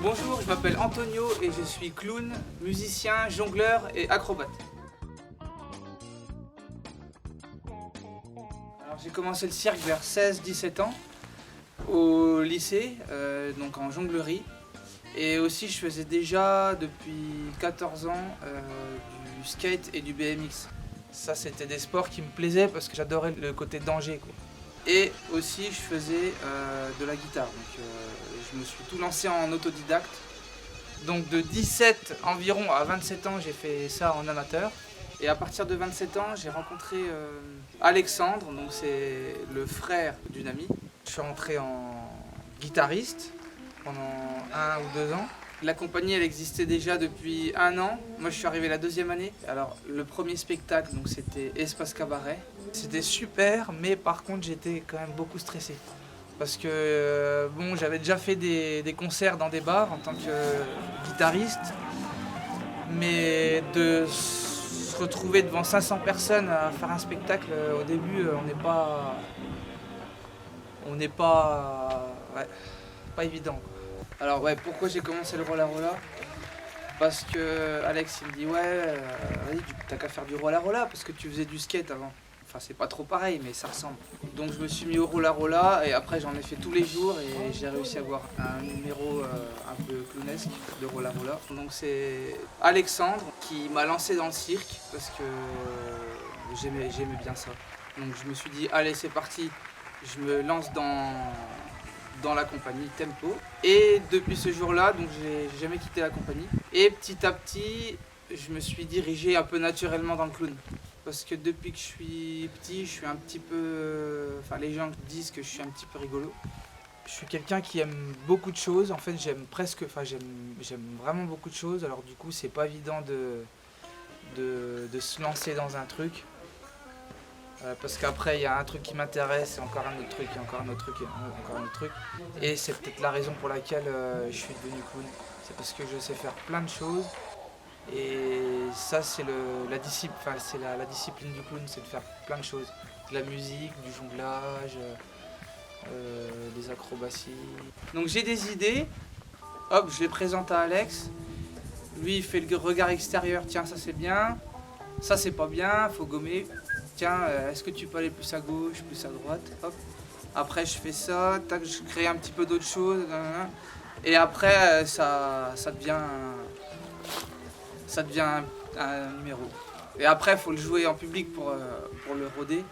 Bonjour, je m'appelle Antonio et je suis clown, musicien, jongleur et acrobate. Alors j'ai commencé le cirque vers 16-17 ans au lycée, donc en jonglerie. Et aussi je faisais déjà depuis 14 ans du skate et du BMX. Ça c'était des sports qui me plaisaient parce que j'adorais le côté danger, quoi. Et aussi je faisais de la guitare, donc je me suis tout lancé en autodidacte. Donc de 17 environ à 27 ans j'ai fait ça en amateur. Et à partir de 27 ans j'ai rencontré Alexandre, donc c'est le frère d'une amie. Je suis rentré en guitariste pendant 1 ou 2 ans. La compagnie elle existait déjà depuis 1 an. Moi je suis arrivé la 2e année. Alors le premier spectacle donc c'était Espace Cabaret. C'était super, mais par contre j'étais quand même beaucoup stressé. Parce que bon, j'avais déjà fait des concerts dans des bars en tant que guitariste. Mais de se retrouver devant 500 personnes à faire un spectacle au début, ouais, pas évident, quoi. Alors ouais, pourquoi j'ai commencé le roller roller? Parce que Alex il me dit ouais, vas-y t'as qu'à faire du roller roller parce que tu faisais du skate avant. Enfin c'est pas trop pareil mais ça ressemble. Donc je me suis mis au roller roller et après j'en ai fait tous les jours et j'ai réussi à avoir un numéro un peu clownesque de roller roller. Donc c'est Alexandre qui m'a lancé dans le cirque parce que j'aimais bien ça. Donc je me suis dit allez c'est parti, je me lance dans la compagnie Tempo. Et depuis ce jour-là, donc j'ai jamais quitté la compagnie. Et petit à petit, je me suis dirigé un peu naturellement dans le clown. Parce que depuis que je suis petit, je suis un petit peu... Enfin, les gens disent que je suis un petit peu rigolo. Je suis quelqu'un qui aime beaucoup de choses. En fait, j'aime vraiment beaucoup de choses. Alors du coup, c'est pas évident de se lancer dans un truc. Parce qu'après il y a un truc qui m'intéresse, et encore un autre truc, et encore un autre truc, et encore un autre truc. Et c'est peut-être la raison pour laquelle je suis devenu clown. C'est parce que je sais faire plein de choses. Et ça c'est la discipline du clown, c'est de faire plein de choses. De la musique, du jonglage, des acrobaties. Donc j'ai des idées, hop, je les présente à Alex. Lui il fait le regard extérieur, tiens ça c'est bien, ça c'est pas bien, faut gommer. Tiens, est-ce que tu peux aller plus à gauche, plus à droite? Hop. Après, je fais ça, tac, je crée un petit peu d'autres choses. Et après, ça devient un numéro. Et après, il faut le jouer en public pour le roder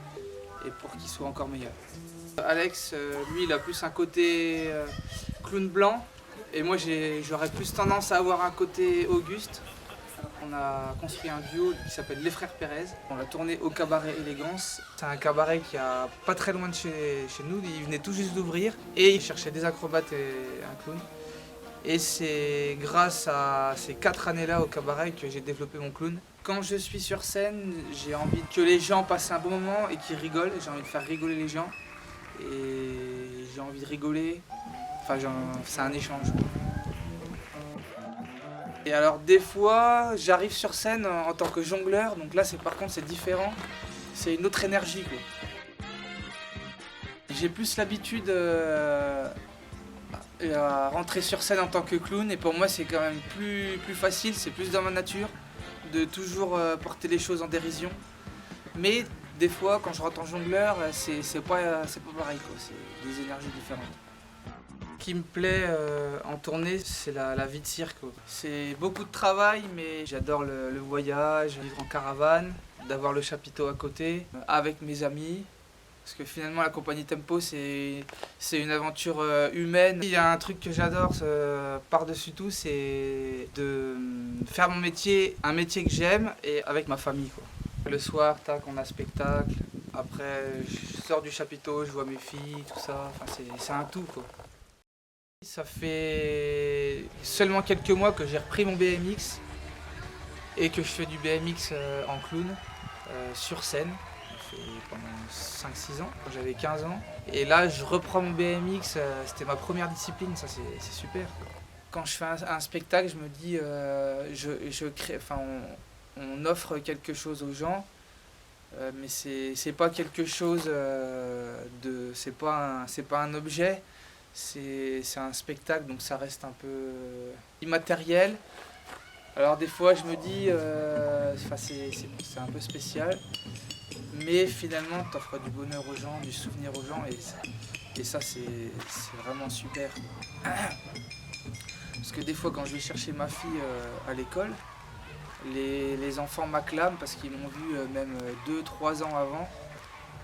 et pour qu'il soit encore meilleur. Alex, lui, il a plus un côté clown blanc. Et moi, j'aurais plus tendance à avoir un côté Auguste. On a construit un duo qui s'appelle Les Frères Pérez. On l'a tourné au cabaret Élégance. C'est un cabaret qui est pas très loin de chez nous. Il venait tout juste d'ouvrir et il cherchait des acrobates et un clown. Et c'est grâce à ces 4 années-là au cabaret que j'ai développé mon clown. Quand je suis sur scène, j'ai envie que les gens passent un bon moment et qu'ils rigolent. J'ai envie de faire rigoler les gens. Et j'ai envie de rigoler. Enfin, c'est un échange. Et alors des fois, j'arrive sur scène en tant que jongleur, donc là par contre c'est différent, c'est une autre énergie, quoi. J'ai plus l'habitude à rentrer sur scène en tant que clown et pour moi c'est quand même plus facile, c'est plus dans ma nature de toujours porter les choses en dérision. Mais des fois quand je rentre en jongleur, c'est pas pareil, quoi. C'est des énergies différentes. Ce qui me plaît en tournée, c'est la vie de cirque. C'est beaucoup de travail, mais j'adore le voyage, vivre en caravane, d'avoir le chapiteau à côté, avec mes amis. Parce que finalement, la compagnie Tempo, c'est une aventure humaine. Il y a un truc que j'adore par-dessus tout, c'est de faire mon métier, un métier que j'aime, et avec ma famille, quoi. Le soir, tac, on a spectacle. Après, je sors du chapiteau, je vois mes filles, tout ça. Enfin, c'est un tout, quoi. Ça fait seulement quelques mois que j'ai repris mon BMX et que je fais du BMX en clown sur scène. J'ai fait pendant 5-6 ans, quand j'avais 15 ans. Et là, je reprends mon BMX, c'était ma première discipline, ça c'est super, quoi. Quand je fais un spectacle, je me dis, on offre quelque chose aux gens, mais c'est pas quelque chose c'est pas un objet. c'est un spectacle, donc ça reste un peu immatériel. Alors des fois je me dis, c'est un peu spécial, mais finalement t'offres du bonheur aux gens, du souvenir aux gens, et ça c'est vraiment super. Parce que des fois quand je vais chercher ma fille à l'école, les enfants m'acclament parce qu'ils m'ont vu même 2-3 ans avant,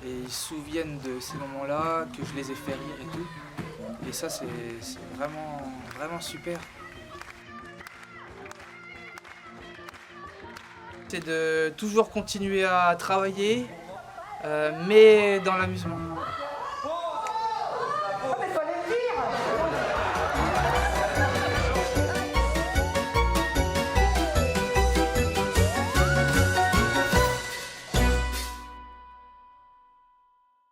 et ils se souviennent de ces moments-là, que je les ai fait rire et tout. Et ça c'est vraiment, vraiment super. C'est de toujours continuer à travailler, mais dans l'amusement.